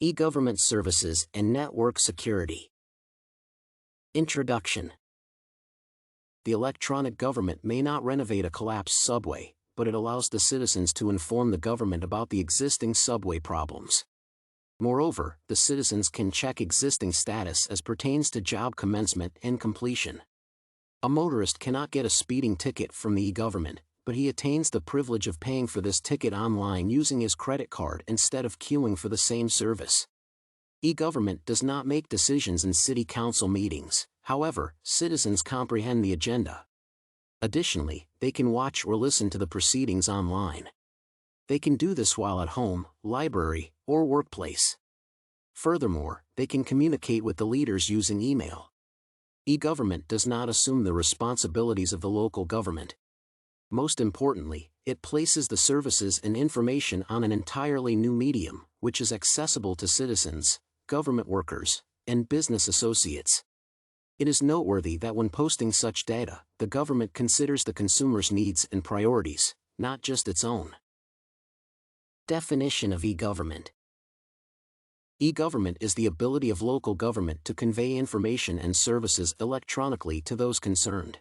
E-government services and network security. Introduction. The electronic government may not renovate a collapsed subway, but it allows the citizens to inform the government about the existing subway problems. Moreover, the citizens can check existing status as pertains to job commencement and completion. A motorist cannot get a speeding ticket from the e-government, but he attains the privilege of paying for this ticket online using his credit card instead of queuing for the same service. E-government does not make decisions in city council meetings, however, citizens comprehend the agenda. Additionally, they can watch or listen to the proceedings online. They can do this while at home, library, or workplace. Furthermore, they can communicate with the leaders using email. E-government does not assume the responsibilities of the local government. Most importantly, it places the services and information on an entirely new medium, which is accessible to citizens, government workers, and business associates. It is noteworthy that when posting such data, the government considers the consumer's needs and priorities, not just its own. Definition of e-government. E-government is the ability of local government to convey information and services electronically to those concerned.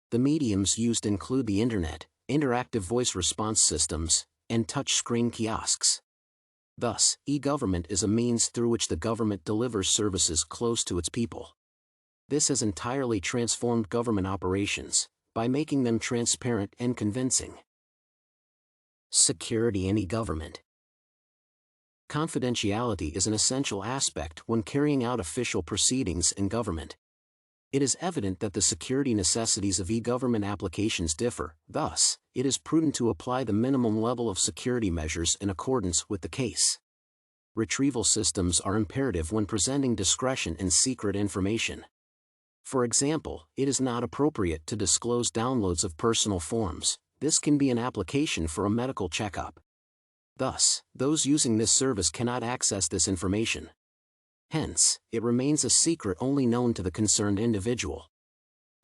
The mediums used include the Internet, interactive voice response systems, and touchscreen kiosks. Thus, e-government is a means through which the government delivers services close to its people. This has entirely transformed government operations, by making them transparent and convincing. Security in e-government. Confidentiality is an essential aspect when carrying out official proceedings in government. It is evident that the security necessities of e-government applications differ, thus, it is prudent to apply the minimum level of security measures in accordance with the case. Retrieval systems are imperative when presenting discretion and secret information. For example, it is not appropriate to disclose downloads of personal forms. This can be an application for a medical checkup. Thus, those using this service cannot access this information. Hence, it remains a secret only known to the concerned individual.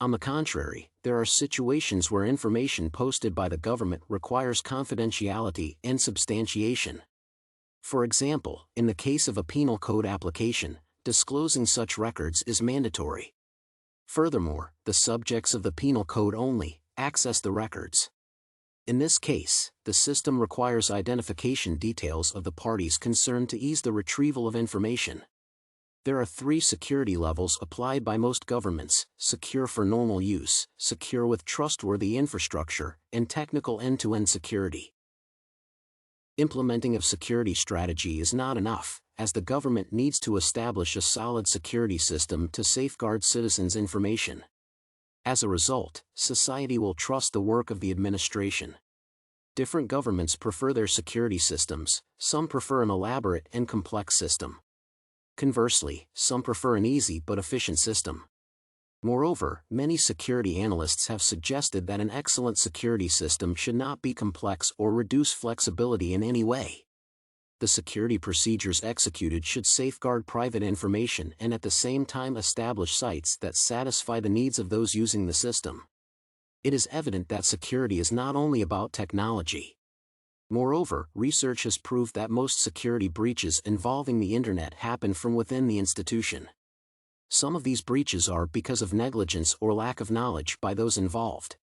On the contrary, there are situations where information posted by the government requires confidentiality and substantiation. For example, in the case of a penal code application, disclosing such records is mandatory. Furthermore, the subjects of the penal code only access the records. In this case, the system requires identification details of the parties concerned to ease the retrieval of information. There are 3 security levels applied by most governments: secure for normal use, secure with trustworthy infrastructure, and technical end-to-end security. Implementing of security strategy is not enough, as the government needs to establish a solid security system to safeguard citizens' information. As a result, society will trust the work of the administration. Different governments prefer their security systems, some prefer an elaborate and complex system. Conversely, some prefer an easy but efficient system. Moreover, many security analysts have suggested that an excellent security system should not be complex or reduce flexibility in any way. The security procedures executed should safeguard private information and at the same time establish sites that satisfy the needs of those using the system. It is evident that security is not only about technology. Moreover, research has proved that most security breaches involving the Internet happen from within the institution. Some of these breaches are because of negligence or lack of knowledge by those involved.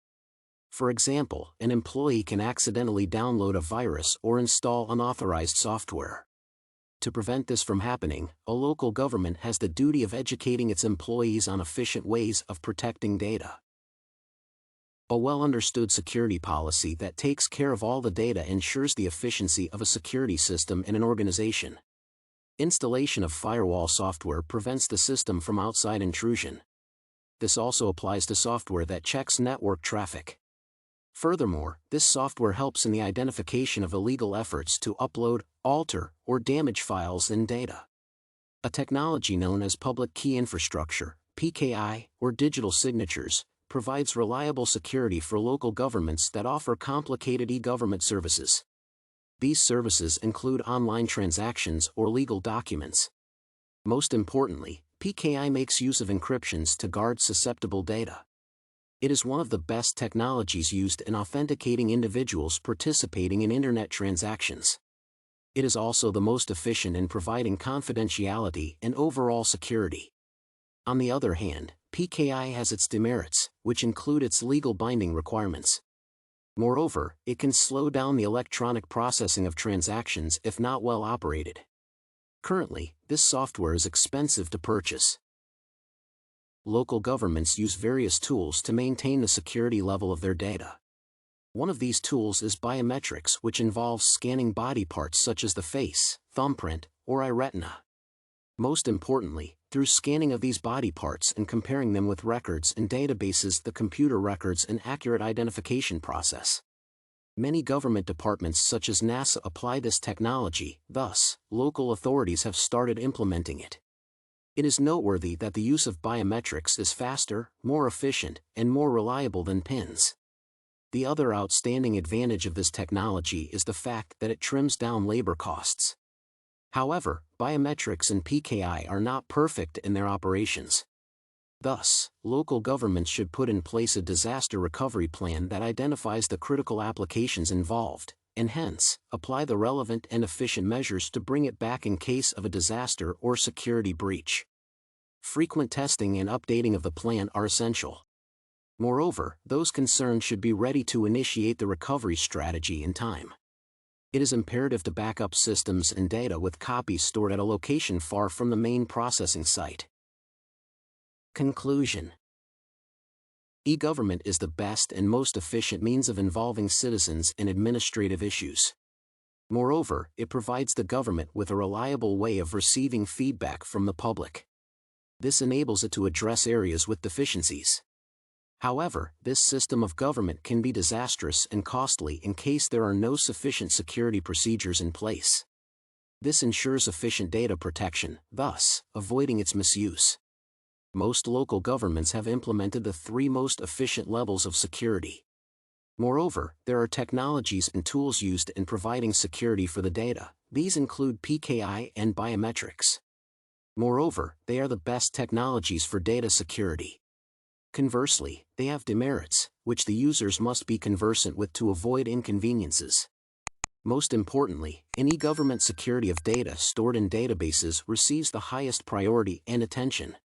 For example, an employee can accidentally download a virus or install unauthorized software. To prevent this from happening, a local government has the duty of educating its employees on efficient ways of protecting data. A well-understood security policy that takes care of all the data ensures the efficiency of a security system in an organization. Installation of firewall software prevents the system from outside intrusion. This also applies to software that checks network traffic. Furthermore, this software helps in the identification of illegal efforts to upload, alter, or damage files and data. A technology known as public key infrastructure, PKI, or digital signatures, provides reliable security for local governments that offer complicated e-government services. These services include online transactions or legal documents. Most importantly, PKI makes use of encryptions to guard susceptible data. It is one of the best technologies used in authenticating individuals participating in Internet transactions. It is also the most efficient in providing confidentiality and overall security. On the other hand, PKI has its demerits, which include its legal binding requirements. Moreover, it can slow down the electronic processing of transactions if not well operated. Currently, this software is expensive to purchase. Local governments use various tools to maintain the security level of their data. One of these tools is biometrics, which involves scanning body parts such as the face, thumbprint, or eye retina. Most importantly, through scanning of these body parts and comparing them with records and databases, the computer records an accurate identification process. Many government departments such as NASA apply this technology, thus, local authorities have started implementing it. It is noteworthy that the use of biometrics is faster, more efficient, and more reliable than PINs. The other outstanding advantage of this technology is the fact that it trims down labor costs. However, biometrics and PKI are not perfect in their operations. Thus, local governments should put in place a disaster recovery plan that identifies the critical applications involved, and hence, apply the relevant and efficient measures to bring it back in case of a disaster or security breach. Frequent testing and updating of the plan are essential. Moreover, those concerned should be ready to initiate the recovery strategy in time. It is imperative to back up systems and data with copies stored at a location far from the main processing site. Conclusion. E-government is the best and most efficient means of involving citizens in administrative issues. Moreover, it provides the government with a reliable way of receiving feedback from the public. This enables it to address areas with deficiencies. However, this system of government can be disastrous and costly in case there are no sufficient security procedures in place. This ensures efficient data protection, thus, avoiding its misuse. Most local governments have implemented the three most efficient levels of security. Moreover, there are technologies and tools used in providing security for the data. These include PKI and biometrics. Moreover, they are the best technologies for data security. Conversely, they have demerits, which the users must be conversant with to avoid inconveniences. Most importantly, any government security of data stored in databases receives the highest priority and attention.